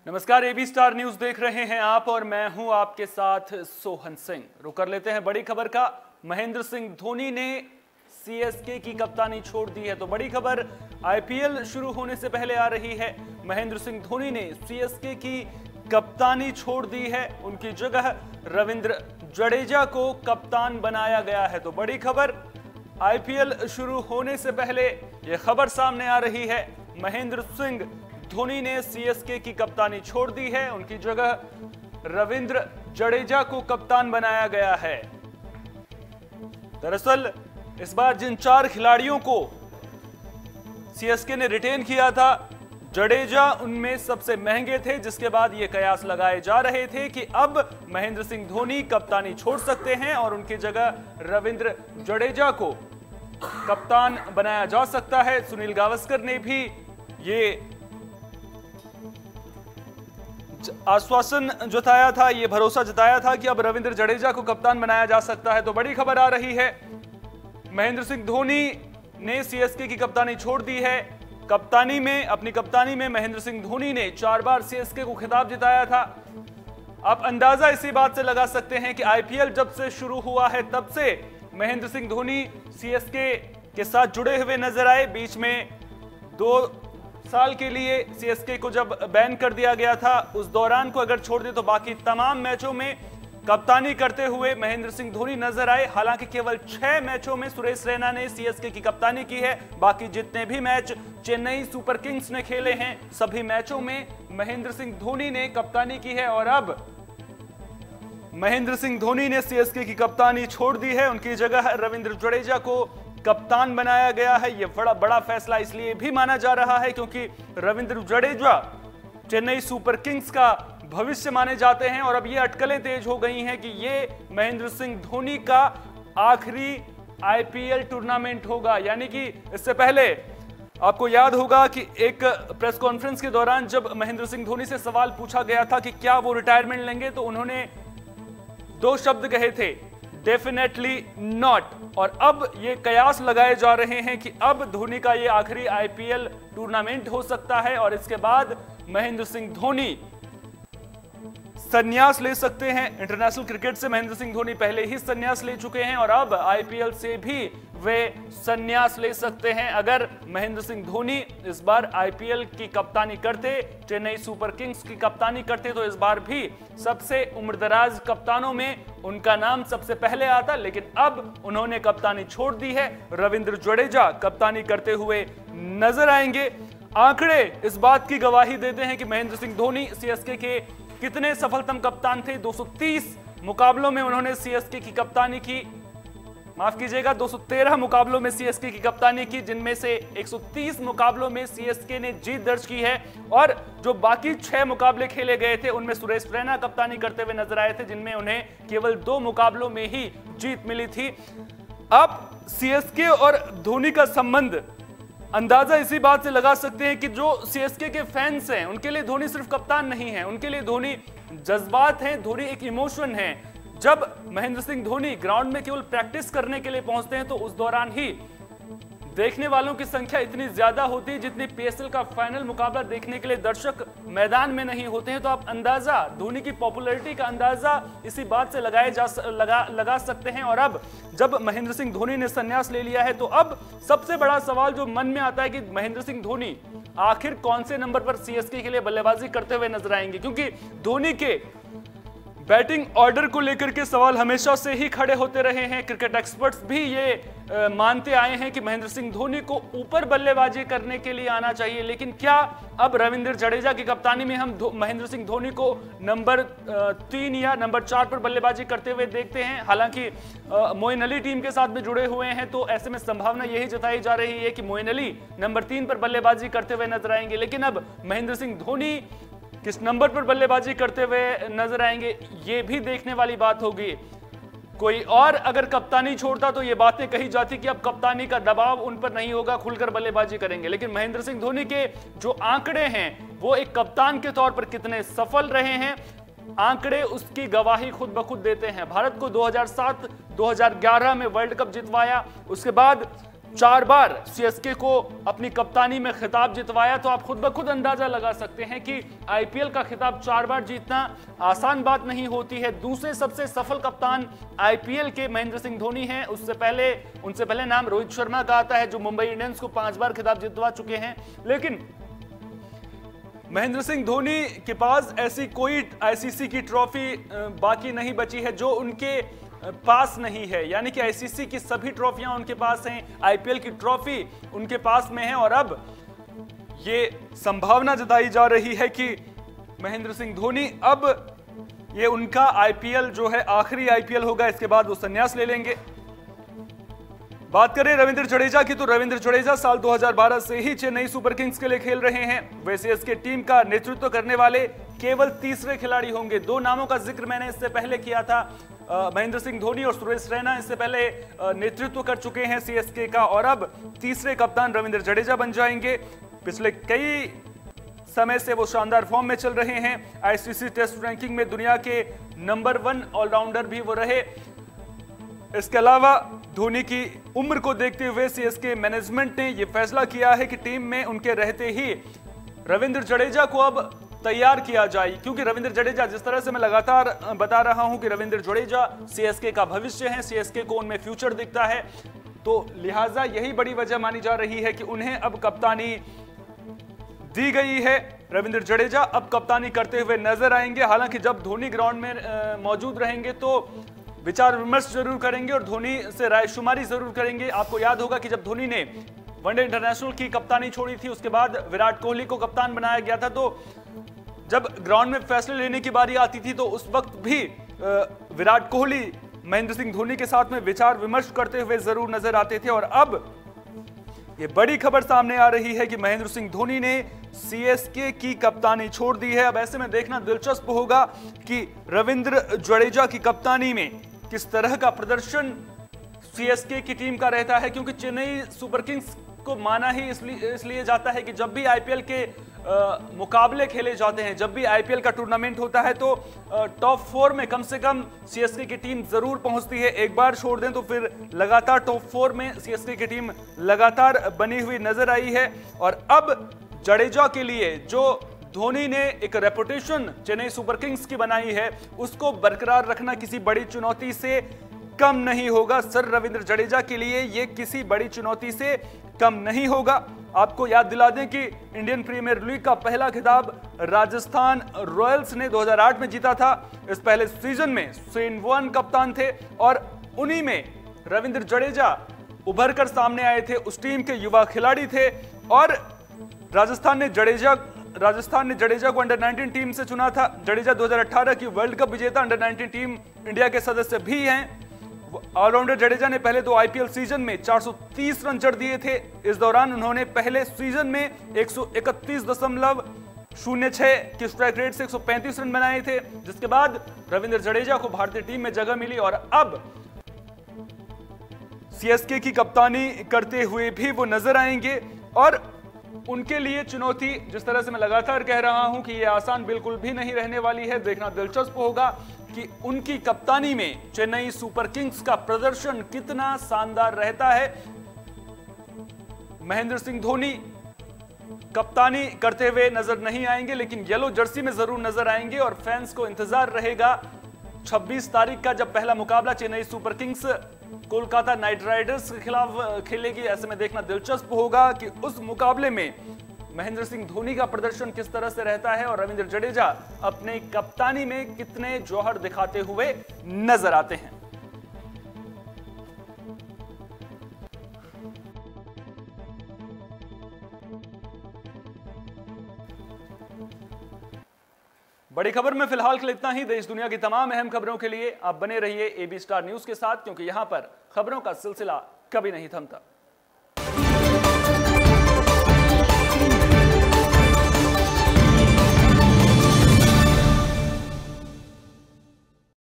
नमस्कार, AB star news देख रहे हैं आप और मैं हूं आपके साथ सोहन सिंह। रुक कर लेते हैं बड़ी खबर का। महेंद्र सिंह धोनी ने सीएसके की कप्तानी छोड़ दी है। तो बड़ी खबर आईपीएल शुरू होने से पहले आ रही है। महेंद्र सिंह धोनी ने सीएसके की कप्तानी छोड़ दी है। उनकी जगह रविंद्र जडेजा को कप्तान बनाया गया है। तो बड़ी खबर आईपीएल शुरू होने से पहले यह खबर सामने आ रही है। महेंद्र सिंह धोनी ने सीएसके की कप्तानी छोड़ दी है। उनकी जगह रविंद्र जडेजा को कप्तान बनाया गया है। दरअसल इस बार जिन 4 खिलाड़ियों को सीएसके ने रिटेन किया था, जडेजा उनमें सबसे महंगे थे, जिसके बाद ये कयास लगाए जा रहे थे कि अब महेंद्र सिंह धोनी कप्तानी छोड़ सकते हैं और उनकी जगह रविंद्र जडेजा को कप्तान बनाया जा सकता है। सुनील गावस्कर ने भी ये आश्वासन जताया था, ये भरोसा जताया था कि अब रविंद्र जडेजा को कप्तान बनाया जा सकता है। तो बड़ी खबर आ रही है, महेंद्र सिंह धोनी ने सीएसके की कप्तानी छोड़ दी है। अपनी कप्तानी में महेंद्र सिंह धोनी ने 4 बार सीएसके को खिताब जिताया था। आप अंदाजा इसी बात से लगा सकते हैं कि आईपीएल जब से शुरू हुआ है तब से महेंद्र सिंह धोनी सीएसके के साथ जुड़े हुए नजर आए। बीच में 2 साल के लिए सीएसके को जब बैन कर दिया गया था, उस दौरान को अगर छोड़ दे तो बाकी तमाम मैचों में कप्तानी करते हुए महेंद्र सिंह धोनी नजर आए। हालांकि केवल 6 मैचों में सुरेश रैना ने सीएसके की कप्तानी की है। बाकी जितने भी मैच चेन्नई सुपर किंग्स ने खेले हैं, सभी मैचों में महेंद्र सिंह धोनी ने कप्तानी की है। और अब महेंद्र सिंह धोनी ने सीएसके की कप्तानी छोड़ दी है। उनकी जगह रविंद्र जडेजा को कप्तान बनाया गया है। यह बड़ा फैसला इसलिए भी माना जा रहा है क्योंकि रविंद्र जडेजा चेन्नई सुपर किंग्स का भविष्य माने जाते हैं और अब ये अटकलें तेज हो गई हैं कि ये महेंद्र सिंह धोनी का आखिरी आईपीएल टूर्नामेंट होगा। यानी कि इससे पहले आपको याद होगा कि एक प्रेस कॉन्फ्रेंस के दौरान जब महेंद्र सिंह धोनी से सवाल पूछा गया था कि क्या वो रिटायरमेंट लेंगे, तो उन्होंने 2 शब्द कहे थे, डेफिनेटली नॉट। और अब ये कयास लगाए जा रहे हैं कि अब धोनी का ये आखिरी आईपीएल टूर्नामेंट हो सकता है और इसके बाद महेंद्र सिंह धोनी संन्यास ले सकते हैं। इंटरनेशनल क्रिकेट से महेंद्र सिंह धोनी पहले ही संन्यास ले चुके हैं और अब आईपीएल से भी वे संन्यास ले सकते हैं। अगर महेंद्र सिंह धोनी इस बार आईपीएल की कप्तानी करते, चेन्नई सुपर किंग्स की कप्तानी करते, तो इस बार भी सबसे उम्रदराज कप्तानों में उनका नाम सबसे पहले आता। लेकिन अब उन्होंने कप्तानी छोड़ दी है। रविंद्र जडेजा कप्तानी करते हुए नजर आएंगे। आंकड़े इस बात की गवाही देते हैं कि महेंद्र सिंह धोनी सीएसके के कितने सफलतम कप्तान थे। 230 मुकाबलों में उन्होंने सीएसके की कप्तानी की, माफ कीजिएगा 213 मुकाबलों में सीएसके की कप्तानी की, जिनमें से 130 मुकाबलों में सीएसके ने जीत दर्ज की है। और जो बाकी 6 मुकाबले खेले गए थे उनमें सुरेश रैना कप्तानी करते हुए नजर आए थे, जिनमें उन्हें केवल 2 मुकाबलों में ही जीत मिली थी। अब सीएसके और धोनी का संबंध अंदाजा इसी बात से लगा सकते हैं कि जो सीएसके के फैंस हैं उनके लिए धोनी सिर्फ कप्तान नहीं है, उनके लिए धोनी जज्बात हैं, धोनी एक इमोशन है। जब महेंद्र सिंह धोनी ग्राउंड में केवल प्रैक्टिस करने के लिए पहुंचते हैं तो उस दौरान ही देखने वालों की संख्या इतनी ज्यादा होती है जितनी पीएसएल का फाइनल मुकाबला देखने के लिए दर्शक मैदान में नहीं होते हैं। तो आप अंदाजा धोनी की पॉपुलैरिटी का अंदाजा इसी बात से लगा सकते हैं। और अब जब महेंद्र सिंह धोनी ने संन्यास ले लिया है तो अब सबसे बड़ा सवाल जो मन में आता है कि महेंद्र सिंह धोनी आखिर कौन से नंबर पर सीएसके के लिए बल्लेबाजी करते हुए नजर आएंगे, क्योंकि धोनी के बैटिंग ऑर्डर को लेकर के सवाल हमेशा से ही खड़े होते रहे हैं। क्रिकेट एक्सपर्ट्स भी ये मानते आए हैं कि महेंद्र सिंह धोनी को ऊपर बल्लेबाजी करने के लिए आना चाहिए। लेकिन क्या अब रविंद्र जडेजा की कप्तानी में हम महेंद्र सिंह धोनी को नंबर 3 या नंबर 4 पर बल्लेबाजी करते हुए देखते हैं? हालांकि मोइन अली टीम के साथ भी जुड़े हुए हैं, तो ऐसे में संभावना यही जताई जा रही है कि मोइन अली नंबर 3 पर बल्लेबाजी करते हुए नजर आएंगे। लेकिन अब महेंद्र सिंह धोनी किस नंबर पर बल्लेबाजी करते हुए नजर आएंगे, ये भी देखने वाली बात होगी। कोई और अगर कप्तानी छोड़ता तो ये बातें कही जाती कि अब कप्तानी का दबाव उन पर नहीं होगा, खुलकर बल्लेबाजी करेंगे। लेकिन महेंद्र सिंह धोनी के जो आंकड़े हैं वो एक कप्तान के तौर पर कितने सफल रहे हैं, आंकड़े उसकी गवाही खुद ब खुद देते हैं। भारत को 2007-2011 में वर्ल्ड कप जितवाया, उसके बाद 4 बार सीएसके को अपनी कप्तानी में खिताब जितवाया, तो आप खुद ब खुद अंदाजा लगा सकते हैं कि आईपीएल का खिताब 4 बार जीतना आसान बात नहीं होती है। दूसरे सबसे सफल कप्तान आईपीएल के महेंद्र सिंह धोनी हैं। उनसे पहले नाम रोहित शर्मा का आता है, जो मुंबई इंडियंस को 5 बार खिताब जितवा चुके हैं। लेकिन महेंद्र सिंह धोनी के पास ऐसी कोई आईसीसी की ट्रॉफी बाकी नहीं बची है जो उनके पास नहीं है, यानी कि आईसीसी की सभी ट्रॉफियां उनके पास हैं, आईपीएल की ट्रॉफी उनके पास में है। और अब ये संभावना जताई जा रही है कि महेंद्र सिंह धोनी अब ये उनका आईपीएल जो है आखिरी आईपीएल होगा, इसके बाद वो संन्यास ले लेंगे। बात करें रविंद्र जडेजा की, तो रविंद्र जडेजा साल 2012 से ही चेन्नई सुपर किंग्स के लिए खेल रहे हैं। वे सीएसके टीम का नेतृत्व करने वाले केवल तीसरे खिलाड़ी होंगे। 2 नामों का जिक्र मैंने इससे पहले किया था, महेंद्र सिंह धोनी और सुरेश रैना इससे पहले नेतृत्व कर चुके हैं सीएसके का, और अब तीसरे कप्तान रविंद्र जडेजा बन जाएंगे। पिछले कई समय से वो शानदार फॉर्म में चल रहे हैं। आईसीसी टेस्ट रैंकिंग में दुनिया के नंबर 1 ऑलराउंडर भी वो रहे। इसके अलावा धोनी की उम्र को देखते हुए सीएसके मैनेजमेंट ने यह फैसला किया है कि टीम में उनके रहते ही रविंद्र जडेजा को अब तैयार किया जाए, क्योंकि रविंद्र जडेजा, जिस तरह से मैं लगातार बता रहा हूं कि रविंद्र जडेजा सीएसके का भविष्य है, सीएसके को उनमें फ्यूचर दिखता है, तो लिहाजा यही बड़ी वजह मानी जा रही है कि उन्हें अब कप्तानी दी गई है। रविंद्र जडेजा अब कप्तानी करते हुए नजर आएंगे। हालांकि जब धोनी ग्राउंड में मौजूद रहेंगे तो विचार विमर्श जरूर करेंगे और धोनी से रायशुमारी जरूर करेंगे। आपको याद होगा कि जब धोनी ने वनडे इंटरनेशनल की कप्तानी छोड़ी थी, उसके बाद विराट कोहली को कप्तान बनाया गया था, तो जब ग्राउंड में फैसले लेने की बारी आती थी तो उस वक्त भी विराट कोहली महेंद्र सिंह धोनी के साथ में विचार विमर्श करते हुए जरूर नजर आते थे। और अब ये बड़ी खबर सामने आ रही है कि महेंद्र सिंह धोनी ने सीएसके की कप्तानी छोड़ दी है। अब ऐसे में देखना दिलचस्प होगा कि रविंद्र जडेजा की कप्तानी में किस तरह का प्रदर्शन सीएसके की टीम का रहता है, क्योंकि चेन्नई सुपर किंग्स को माना ही इसलिए जाता है कि जब भी आईपीएल के मुकाबले खेले जाते हैं, जब भी आईपीएल का टूर्नामेंट होता है, तो टॉप 4 में कम से कम सीएसके की टीम जरूर पहुंचती है। एक बार छोड़ दें तो फिर लगातार टॉप 4 में सीएसके की टीम लगातार बनी हुई नजर आई है। और अब जडेजा के लिए जो धोनी ने एक रेपुटेशन चेन्नई सुपर किंग्स की बनाई है, उसको बरकरार रखना किसी बड़ी चुनौती से कम नहीं होगा। सर रविंद्र जडेजा के लिए ये किसी बड़ी चुनौती से कम नहीं होगा। आपको याद दिला दें कि इंडियन प्रीमियर लीग का पहला खिताब राजस्थान रॉयल्स ने 2008 में जीता था। इस पहले सीजन में शेन वॉर्न कप्तान थे और उन्हीं में रविंद्र जडेजा उभर कर सामने आए थे, उस टीम के युवा खिलाड़ी थे। और राजस्थान ने जडेजा को अंडर 19 टीम से चुना था। जडेजा 2018 की वर्ल्ड कप विजेता अंडर 19 टीम इंडिया के सदस्य भी हैं। ऑलराउंडर जडेजा ने पहले 2 आईपीएल सीजन में 430 रन जड़ दिए थे। इस दौरान उन्होंने पहले सीजन में 131.06 की स्ट्राइक रेट से 135 रन बनाए थे, जिसके बाद रविंद्र जडेजा को भारतीय टीम में जगह मिली और अब सीएसके की कप्तानी करते हुए भी वो नजर आएंगे। और उनके लिए चुनौती, जिस तरह से मैं लगातार कह रहा हूं कि यह आसान बिल्कुल भी नहीं रहने वाली है। देखना दिलचस्प होगा कि उनकी कप्तानी में चेन्नई सुपर किंग्स का प्रदर्शन कितना शानदार रहता है। महेंद्र सिंह धोनी कप्तानी करते हुए नजर नहीं आएंगे, लेकिन येलो जर्सी में जरूर नजर आएंगे और फैंस को इंतजार रहेगा 26 तारीख का, जब पहला मुकाबला Chennai super Kings Kolkata night Riders के खिलाफ खेलेगी। ऐसे में देखना दिलचस्प होगा कि उस मुकाबले में महेंद्र सिंह धोनी का प्रदर्शन किस तरह से रहता है और रविंद्र जडेजा अपने कप्तानी में कितने जौहर दिखाते हुए नजर आते हैं। बड़ी खबर में फिलहाल के लिए इतना ही। देश दुनिया की तमाम अहम खबरों के लिए आप बने रहिए AB स्टार न्यूज के साथ, क्योंकि यहां पर खबरों का सिलसिला कभी नहीं थमता।